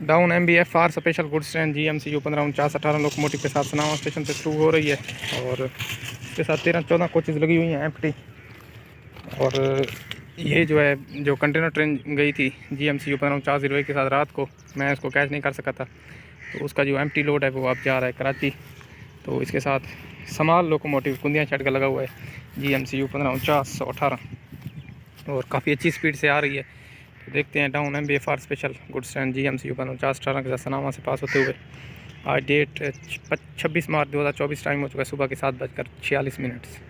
Down MBFR special goods train GMCU 1549-18 locomotive के साथ Sanawa station से शुरू हो रही है और इसके साथ 13-14 कोचेज़ लगी हुई हैं एम्प्टी। और ये जो है जो कंटेनर ट्रेन गई थी GMCU 1549 के साथ रात को, मैं उसको कैच नहीं कर सका था, तो उसका जो एम्प्टी लोड है वो अब जा रहा है कराची। तो इसके साथ समाल लोकोमोटिव कुंदिया शेड का लगा हुआ है GMCU 1549-18 और काफ़ी अच्छी स्पीड से आ रही है। तो देखते हैं down MBFR special goods train GMCU 1549-18 के साथ सनामा से पास होते हुए। आज डेट 26 मार्च 2024, टाइम हो चुका है सुबह के 7:46।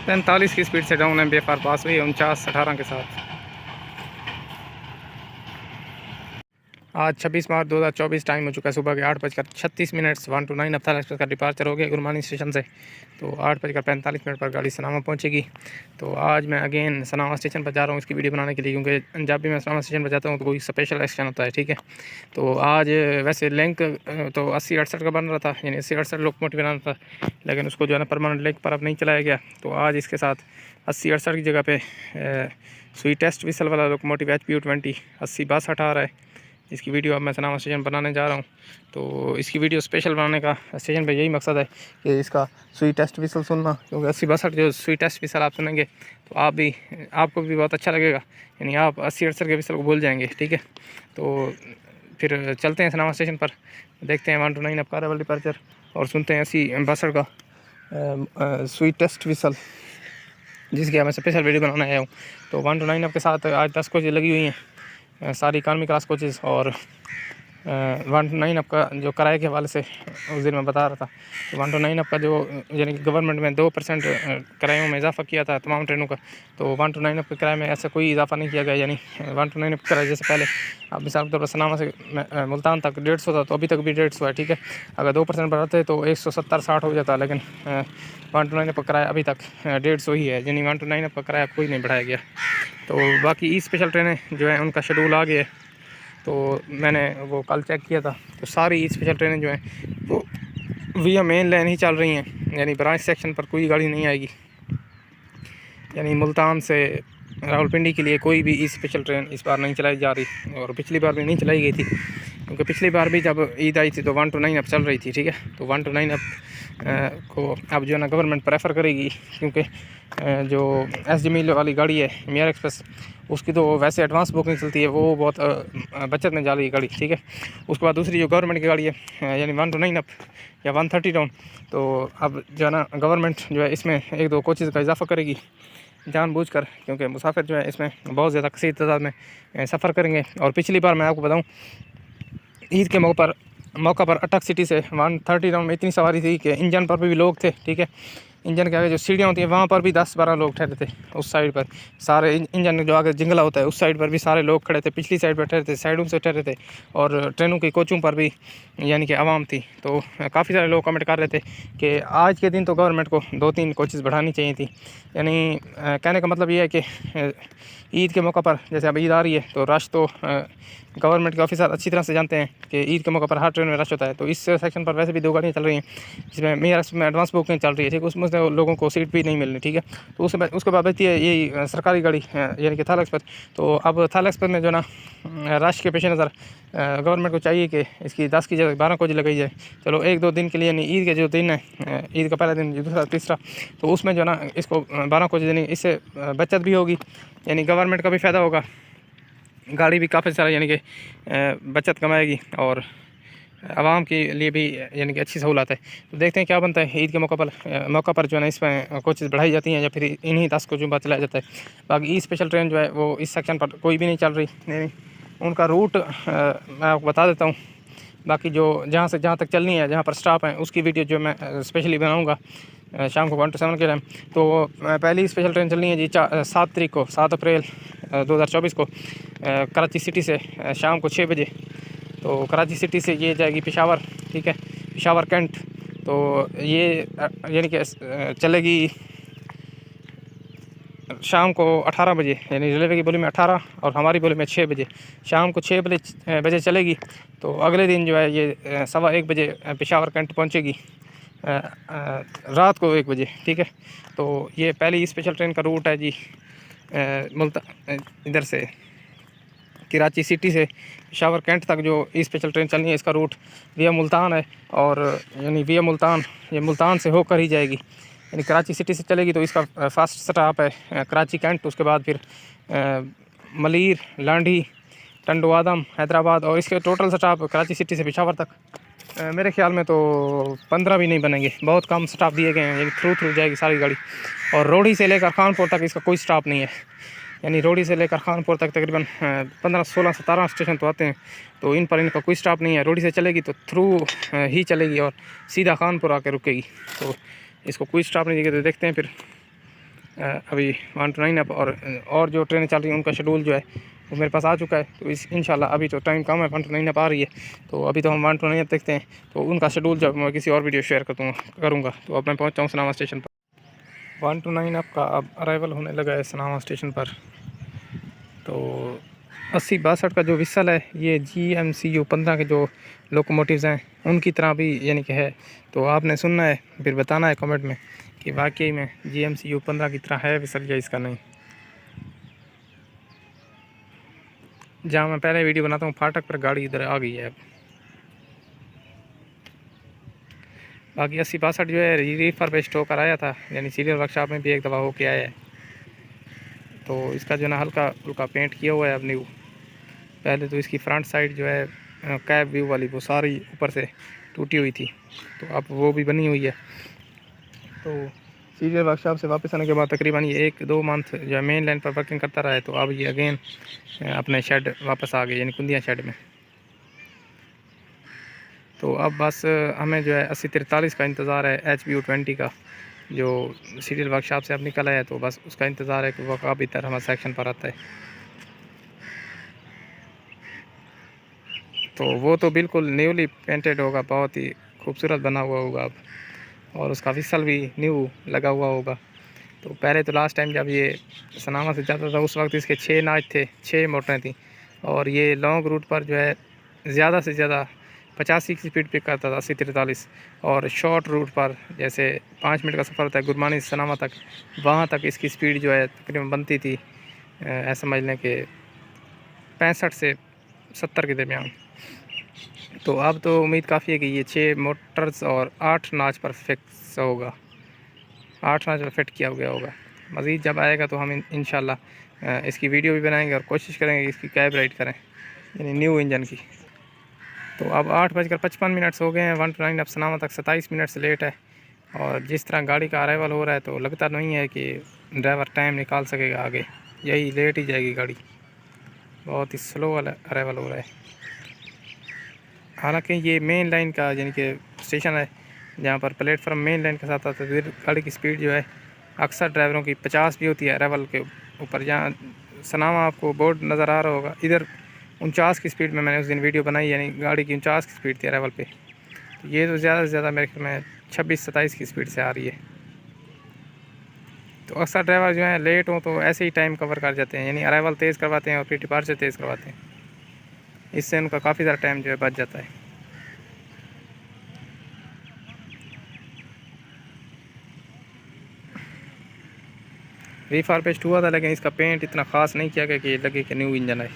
45 की स्पीड से डाउन MBFR पास हुई 49-18 के साथ। आज 26 मार्च 2024, टाइम हो चुका है सुबह के 8:36। 129 अफ्तार एक्सप्रेस का डिपार्चर हो गया गुरमानी स्टेशन से। तो 8:45 पर गाड़ी सनामा पहुंचेगी। तो आज मैं अगेन सनामा स्टेशन पर जा रहा हूं इसकी वीडियो बनाने के लिए, क्योंकि जब भी मैं सनामा स्टेशन पर जाता हूं तो कोई स्पेशल एक्शन होता है, ठीक है। तो आज वैसे लिंक तो 80-68 का बन रहा था, यानी 80-68 लोकोमोटिव बनाना था, लेकिन उसको जो है ना परमानेंट लिंक पर अब नहीं चलाया गया। तो आज इसके साथ 80-68 की जगह पे सुई टेस्ट विसल वाला लोकोमोटिव HPU 20 80 बस हटा रहा है। इसकी वीडियो अब मैं सनामा स्टेशन बनाने जा रहा हूँ। तो इसकी वीडियो स्पेशल बनाने का स्टेशन पे यही मकसद है कि इसका सुई टेस्ट विसल सुनना, क्योंकि 80-62 जो सुई टेस्ट विसल आप सुनेंगे तो आपको भी बहुत अच्छा लगेगा, यानी आप 80-68 के विसल को भूल जाएंगे, ठीक है। तो फिर चलते हैं सनामा स्टेशन पर, देखते हैं 129 का अराइवल डिपार्चर और सुनते हैं 80-62 का सुई टेस्ट विसल, जिसकी मैं स्पेशल वीडियो बनाने आया हूँ। तो 129 के साथ आज 10 कोचेज़ लगी हुई हैं, सारी इकानमी क्लास कोचेज़। और 129 अप का जो किराए के हवाले से उस दिन मैं बता रहा था, तो 129 अप का जो यानी कि गवर्नमेंट में 2% किरायों में इजाफा किया था तमाम ट्रेनों का। तो 129 अप के किराए में ऐसा कोई इजाफा नहीं किया गया, यानी 129 अप किराया जैसे पहले अब मिसाल के तौर पर सनामा से मुल्तान तक 150 था, तो अभी तक भी 150 है, ठीक है। अगर 2% बढ़ाते तो 170-60 हो जाता, लेकिन 129 अप का किराया अभी तक 150 ही है, यानी 129 अप का किराया कोई नहीं बढ़ाया गया। तो बाकी ई स्पेशल ट्रेनें जो हैं उनका शेड्यूल आ गया है, तो मैंने वो कल चेक किया था, तो सारी ई स्पेशल ट्रेनें जो हैं वो विया मेन लाइन ही चल रही हैं, यानी ब्रांच सेक्शन पर कोई गाड़ी नहीं आएगी। यानी मुल्तान से रावलपिंडी के लिए कोई भी ई स्पेशल ट्रेन इस बार नहीं चलाई जा रही, और पिछली बार भी नहीं चलाई गई थी, क्योंकि पिछली बार भी जब ईद आई थी तो 129 अप चल रही थी, ठीक है। तो 129 अप को अब जो है ना गवर्नमेंट प्रेफर करेगी, क्योंकि जो एस जमील वाली गाड़ी है मियार एक्सप्रेस, उसकी तो वैसे एडवांस बुकिंग चलती है, वो बहुत बचत में जा रही है गाड़ी, ठीक है। उसके बाद दूसरी जो गवर्नमेंट की गाड़ी है यानी 129 अप या 130 डाउन, तो अब जो है ना गवर्नमेंट जो है इसमें 1-2 कोचेज़ का इजाफा करेगी जानबूझकर, क्योंकि मुसाफिर जो है इसमें बहुत ज़्यादा कसीर तादाद में सफ़र करेंगे। और पिछली बार मैं आपको बताऊँ ईद के मौका पर अटक सिटी से 130 राउंड में इतनी सवारी थी कि इंजन पर भी लोग थे, ठीक है। इंजन के आगे जो सीढ़ियाँ होती हैं वहाँ पर भी 10-12 लोग ठहरे थे, उस साइड पर सारे इंजन जो आगे जिंगला होता है उस साइड पर भी सारे लोग खड़े थे, पिछली साइड पर ठहरे थे, साइडों से ठहरे थे, और ट्रेनों की कोचों पर भी यानी कि आवाम थी। तो काफ़ी सारे लोग कमेंट कर रहे थे कि आज के दिन तो गवर्नमेंट को 2-3 कोचेज़ बढ़ानी चाहिए थी। यानी कहने का मतलब ये है कि ईद के मौका पर, जैसे अब ईद आ रही है तो रश तो गवर्नमेंट के ऑफिसर अच्छी तरह से जानते हैं कि ईद के मौके पर हर ट्रेन में रश होता है। तो इस सेक्शन पर वैसे भी 2 गाड़ियाँ चल रही हैं, जिसमें मेरा में एडवांस बुकिंग चल रही है, ठीक। उसमें समझते हैं लोगों को सीट भी नहीं मिलनी, ठीक है। तो उसके बाद बचती है यही सरकारी गाड़ी यानी कि थाला एक्सप्रेस। तो अब थाला एक्सप्रेस में जो ना रश के पेश नज़र गवर्नमेंट को चाहिए कि इसकी 10 की जगह 12 कोच लगाई जाए। चलो 1-2 दिन के लिए, यानी ईद के जो दिन है, ईद का पहला दिन, दूसरा तीसरा, तो उसमें जो ना इसको 12 कोच देनी, इससे बचत भी होगी, यानी गवर्नमेंट का भी फ़ायदा होगा, गाड़ी भी काफ़ी सारा यानी कि बचत कमाएगी, और आवाम के लिए भी यानी कि अच्छी सहूलत है। तो देखते हैं क्या बनता है। ईद के मौका पर जो है ना इसमें कोचेज़ बढ़ाई जाती हैं या फिर इन्हीं 10 कोचों पर चलाया जाता है। बाकी ई स्पेशल ट्रेन जो है वो इस सेक्शन पर कोई भी नहीं चल रही, नहीं उनका रूट मैं आपको बता देता हूँ। बाकी जो जहाँ तक चलनी है, जहाँ पर स्टॉप है, उसकी वीडियो जो मैं स्पेशली बनाऊँगा शाम को 1 to 7 के टाइम। तो पहली स्पेशल ट्रेन चलनी है जी 7 अप्रैल 2024 को कराची सिटी से शाम को 6 बजे। तो कराची सिटी से ये जाएगी पेशावर, ठीक है, पेशावर कैंट। तो ये यानी कि चलेगी शाम को 18 बजे, यानी रेलवे की बोली में 18 और हमारी बोली में 6 बजे, शाम को 6 बजे चलेगी। तो अगले दिन जो है ये 1:15 बजे पेशावर कैंट पहुंचेगी, रात को 1 बजे, ठीक है। तो ये पहली स्पेशल ट्रेन का रूट है जी इधर से कराची सिटी से पेशावर कैंट तक जो स्पेशल ट्रेन चलनी है, इसका रूट विया मुल्तान है, और यानी विया मुल्तान, ये मुल्तान से होकर ही जाएगी, यानी कराची सिटी से चलेगी। तो इसका फर्स्ट स्टॉप है कराची कैंट, उसके बाद फिर मलीर, लांडी, टंडो आदम, हैदराबाद, और इसके टोटल स्टॉप कराची सिटी से पेशावर तक मेरे ख्याल में तो 15 भी नहीं बनेंगे, बहुत कम स्टॉप दिए गए हैं, यानी थ्रू जाएगी सारी गाड़ी। और रोडी से लेकर खानपुर तक इसका कोई स्टॉप नहीं है, यानी रोडी से लेकर खानपुर तक तकरीबन 15, 16, 17 स्टेशन तो आते हैं, तो इन पर इनका कोई स्टॉप नहीं है। रोडी से चलेगी तो थ्रू ही चलेगी और सीधा खानपुर आकर रुकेगी, तो इसको कोई स्टॉप नहीं देगी। तो देखते हैं फिर अभी 1 to 9 अप, और जो ट्रेनें चल रही हैं उनका शेड्यूल जो है वो मेरे पास आ चुका है। तो इंशाल्लाह अभी तो टाइम कम है, 1 to 9 अप आ रही है, तो अभी तो हम 1 to 9 अप देखते हैं। तो उनका शेड्यूल जब मैं किसी और वीडियो शेयर करूँगा। तो अब मैं पहुँचा हूँ सनामा स्टेशन पर। 1 to 9 अप का अब अराइवल होने लगा है सनामा स्टेशन पर। तो 80-62 का जो विसल है, ये GMCU 15 के जो लोकोमोटिव्स हैं उनकी तरह भी यानी कि है। तो आपने सुनना है, फिर बताना है कमेंट में कि वाकई में GMCU 15 की तरह है विसल या इसका नहीं। जहाँ मैं पहले वीडियो बनाता हूँ फाटक पर गाड़ी इधर आ गई है अब। बाकी 80-62 जो है रिफर्बिश्ड होकर आया था, यानी सीरियल वर्कशॉप में भी एक दफ़ा होके आया है। तो इसका जो ना हल्का हल्का पेंट किया हुआ है अब न्यू। पहले तो इसकी फ्रंट साइड जो है कैब व्यू वाली वो सारी ऊपर से टूटी हुई थी, तो अब वो भी बनी हुई है। तो सीरियल वर्कशॉप से वापस आने के बाद तकरीबन ये 1-2 मंथ जो है मेन लाइन पर वर्किंग करता रहा है। तो अब ये अगेन अपने शेड वापस आ गए, यानी कुंदिया शेड में। तो अब बस हमें जो है 8043 का इंतज़ार है, HBU20 का, जो सीरियल वर्कशॉप से अब निकला है। तो बस उसका इंतज़ार है कि वो कब इधर हमारे सेक्शन पर आता है। तो वो तो बिल्कुल न्यूली पेंटेड होगा, बहुत ही खूबसूरत बना हुआ होगा अब, और उसका विसल भी न्यू लगा हुआ होगा। तो पहले तो लास्ट टाइम जब ये सनामा से जाता था उस वक्त इसके 6 नाच थे, 6 मोटरें थी, और ये लॉन्ग रूट पर जो है ज़्यादा से ज़्यादा 85 की स्पीड पे करता था, 80-43। और शॉर्ट रूट पर जैसे 5 मिनट का सफ़र होता है गुरमानी से सनामा तक, वहाँ तक इसकी स्पीड जो है तकरीबन बनती थी ऐसा समझ लें कि 65 से 70 के दरमियान। तो अब तो उम्मीद काफ़ी है कि ये 6 मोटर्स और 8 नाच पर फिक्स होगा, 8 नाच पर फिट किया गया होगा। मज़ीद जब आएगा तो हम इंशाल्लाह इसकी वीडियो भी बनाएंगे और कोशिश करेंगे कि इसकी कैब राइड करें, यानी न्यू इंजन की। तो अब 8:55 हो गए हैं। 1 to 9 अब सनामा तक 27 मिनट से लेट है, और जिस तरह गाड़ी का अराइवल हो रहा है तो लगता नहीं है कि ड्राइवर टाइम निकाल सकेगा आगे, यही लेट ही जाएगी गाड़ी, बहुत ही स्लो वाला अराइवल हो रहा है। हालांकि ये मेन लाइन का यानी कि स्टेशन है, जहाँ पर प्लेटफॉर्म मेन लाइन के साथ आता है। गाड़ी की स्पीड जो है अक्सर ड्राइवरों की 50 भी होती है अराइवल के ऊपर। जहाँ सनामा आपको बोर्ड नज़र आ रहा होगा, इधर 49 की स्पीड में मैंने उस दिन वीडियो बनाई, यानी गाड़ी की 49 की स्पीड थी अराइवल पे। तो ये तो ज़्यादा से ज़्यादा मेरे ख्याल में 26-27 की स्पीड से आ रही है। तो अक्सर ड्राइवर जो है लेट हों तो ऐसे ही टाइम कवर कर जाते हैं, यानी अराइवल तेज़ करवाते हैं और फिर डिपार्चर तेज़ करवाते हैं, इससे उनका काफ़ी ज़्यादा टाइम जो है बच जाता है। रिफर्बिश्ड हुआ था, लेकिन इसका पेंट इतना ख़ास नहीं किया गया कि लगे कि न्यू इंजन है।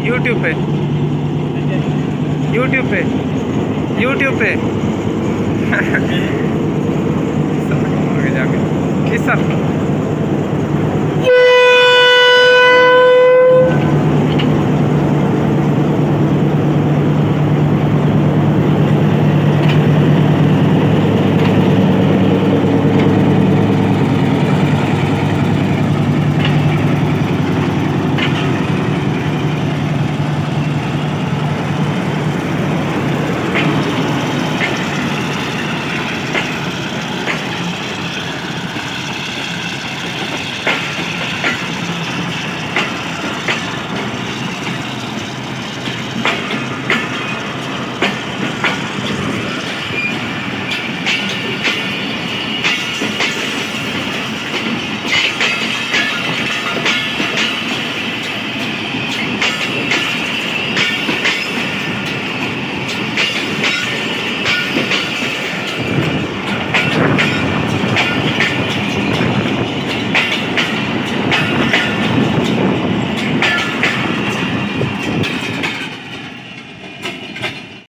यूट्यूब पे यूट्यूब पे यूट्यूब पे आगे जाके किस साल